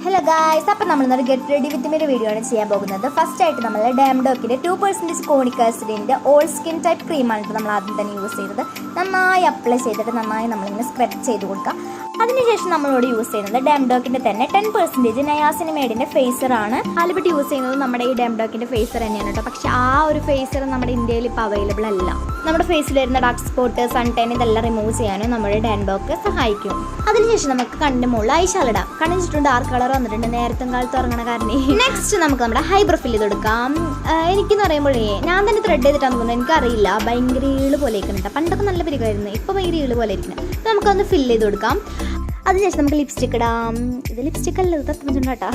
Hello guys, അപ്പം നമ്മളിന്നൊരു get ready with me video ആണ് ചെയ്യാൻ പോകുന്നത്. ഫസ്റ്റ് ആയിട്ട് നമ്മൾ ഡാംഡോക്കിൻ്റെ 2% കോണിക് ആസിഡിൻ്റെ ഓൾ സ്കിൻ ടൈപ്പ് ക്രീമാണ് നമ്മൾ ആദ്യം തന്നെ യൂസ് ചെയ്തത്. നന്നായി അപ്ലൈ ചെയ്തിട്ട് നന്നായി നമ്മളിങ്ങനെ സ്ക്രബ് ചെയ്ത് കൊടുക്കാം. അതിനുശേഷം നമ്മളോട് യൂസ് ചെയ്യുന്നത് ഡാംഡോക്കിൻ്റെ തന്നെ 10% നയാസിനിമേഡിൻ്റെ ഫേസറാണ്. ആലിബിട്ട് യൂസ് ചെയ്യുന്നത് നമ്മുടെ ഈ ഡാംഡോക്കിൻ്റെ ഫേസർ തന്നെയാണ് കേട്ടോ. പക്ഷേ ആ ഒരു ഫേസർ നമ്മുടെ ഇന്ത്യയിൽ ഇപ്പോൾ അവൈലബിൾ അല്ല. നമ്മുടെ ഫേസിൽ വരുന്ന ഡാർക്ക് സ്പോട്ട്, സൺടൈൻ ഇതെല്ലാം റിമൂവ് ചെയ്യാനും നമ്മുടെ ഡാംഡോക്ക് സഹായിക്കും. അതിനുശേഷം നമുക്ക് കണ്ണിന് മുകളിൽ ഐഷാഡോ ഇടാം. കണ്ണിന് ചുറ്റും ഡാർക്ക് കളർ വന്നിട്ടുണ്ട്, നേരത്തെ കാലത്ത് ഇറങ്ങണ കാരണം. നെക്സ്റ്റ് നമുക്ക് നമ്മുടെ ഹൈബ്രോ ഫില്ല് ചെയ്ത് കൊടുക്കാം. എനിക്കെന്ന് പറയുമ്പോഴേ ഞാൻ തന്നെ ത്രെഡ് ചെയ്തിട്ടാന്ന് തോന്നുന്നു, എനിക്കറിയില്ല, ഭയങ്കര ഈള് പോലെ ഇരിക്കുന്നുണ്ട്. പണ്ടൊക്കെ നല്ല പിരികായിരുന്നു, ഇപ്പോൾ ഭയങ്കര ഈള് പോലെ ഇരിക്കുന്നത്. നമുക്കൊന്ന് ഫില്ല് ചെയ്ത് കൊടുക്കാം. അതിനുശേഷം നമുക്ക് ലിപ്സ്റ്റിക്ക് ഇടാം. ഇത് ലിപ്സ്റ്റിക്ക് അല്ല, ഇത് തത്തുമ്പുണ്ട് കേട്ടോ.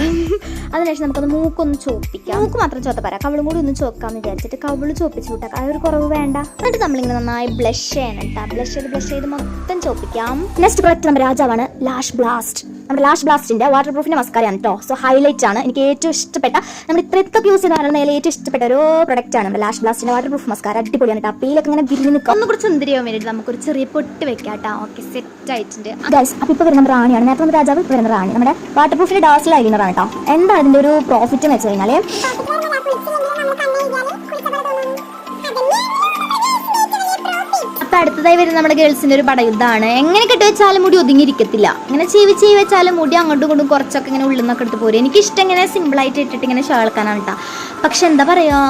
അതിനുശേഷം നമുക്കൊന്ന് മൂക്കൊന്ന് ചോപ്പിക്കാം. മൂക്ക് മാത്രം ചോത്ത പറയാം, കവിളും കൂടി ഒന്ന് ചോക്കാമെന്ന് വിചാരിച്ചിട്ട് കവിള് ചോപ്പിച്ച് വിട്ടാൽ ആ ഒരു കുറവ് വേണ്ട. എന്നിട്ട് നമ്മളിങ്ങനെ നന്നായി ബ്ലഷ് ചെയ്യണം കേട്ടോ. ബ്ലഷ് ചെയ്ത് മൊത്തം ചോപ്പിക്കാം. നെക്സ്റ്റ് പ്രൊഡക്റ്റ് നമ്മുടെ രാജാവാണ് ലാഷ് ബ്ലാസ്റ്റ്. നമ്മുടെ ലാഷ് ബ്ലാസ്റ്റിൻ്റെ വാട്ടർ പ്രൂഫിൻ്റെ മസ്കാരയാണ് കേട്ടോ. സോ ഹൈലൈറ്റ് ആണ്, എനിക്ക് ഏറ്റവും ഇഷ്ടപ്പെട്ട, നമ്മൾ ഇത്രയൊക്കെ യൂസ് ചെയ്യുന്ന ഏറ്റവും ഇഷ്ടപ്പെട്ട ഒരു പ്രൊഡക്റ്റാണ് നമ്മുടെ ലാഷ് ബ്ലാസ്റ്റിൻ്റെ വാട്ടർ പ്രൂഫ് മസ്കാര. അടിപൊളിയാണ് കേട്ടോ. അപ്പീലൊക്കെ ഇങ്ങനെ വിരിഞ്ഞ് നിൽക്കാം. ഒന്ന് കുറച്ച് സുന്ദരിയാവാൻ വേണ്ടിയിട്ട് നമുക്കൊരു ചെറിയ പൊട്ട് വെക്കാം കേട്ടോ. ഓക്കെ, സെറ്റ് ആയിട്ടുണ്ട് ഗൈസ്. അപ്പോൾ ഇപ്പോൾ വരുന്ന റാണിയാണ്, നേരത്തെ നമ്മുടെ രാജാവ്, ഇപ്പോൾ വരുന്ന റാണി. നമ്മുടെ വാട്ടർ പ്രൂഫിൻ്റെ ഡാർസിൽ ഐലൈനറാണ് കേട്ടോ. എന്താ അതിൻ്റെ ഒരു പ്രോഫിറ്റ് എന്ന് വെച്ച് കഴിഞ്ഞാൽ, അപ്പം അടുത്തതായി വരുന്ന നമ്മുടെ ഗേൾസിൻ്റെ ഒരു പടയുദ്ധമാണ്. എങ്ങനെ കെട്ടി വെച്ചാലും മുടി ഒതുങ്ങിയിരിക്കത്തില്ല. ഇങ്ങനെ ചീവി വെച്ചാലും മുടി അങ്ങോട്ടും ഇങ്ങോട്ടും കുറച്ചൊക്കെ ഇങ്ങനെ ഉള്ളിൽ നിന്നൊക്കെ എടുത്ത് പോരും. എനിക്കിഷ്ടം ഇങ്ങനെ സിമ്പിളായിട്ട് ഇട്ടിട്ട് ഇങ്ങനെ ഷാൾക്കാനാണ് കേട്ടോ. പക്ഷെ എന്താ പറയുക,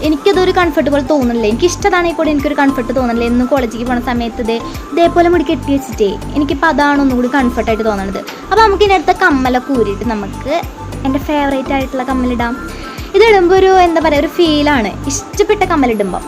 എനിക്കതൊരു കംഫർട്ട് പോലെ തോന്നുന്നില്ല. എനിക്കിഷ്ടതാണെങ്കിൽ കൂടി എനിക്കൊരു കംഫർട്ട് തോന്നുന്നില്ല. എന്നും കോളേജിലേക്ക് പോകുന്ന സമയത്ത് ഇതേപോലെ മുടി കെട്ടി വെച്ചിട്ടേ എനിക്കിപ്പോൾ അതാണ് ഒന്നും കൂടി കംഫർട്ടായിട്ട് തോന്നുന്നത്. അപ്പോൾ നമുക്ക് ഇതിനടുത്ത കമ്മലൊക്കെ ഊരിയിട്ട് നമുക്ക് എൻ്റെ ഫേവറേറ്റ് ആയിട്ടുള്ള കമ്മലിടാം. ഇതിടുമ്പോൾ ഒരു എന്താ പറയുക, ഒരു ഫീലാണ് ഇഷ്ടപ്പെട്ട കമ്മലിടുമ്പോൾ.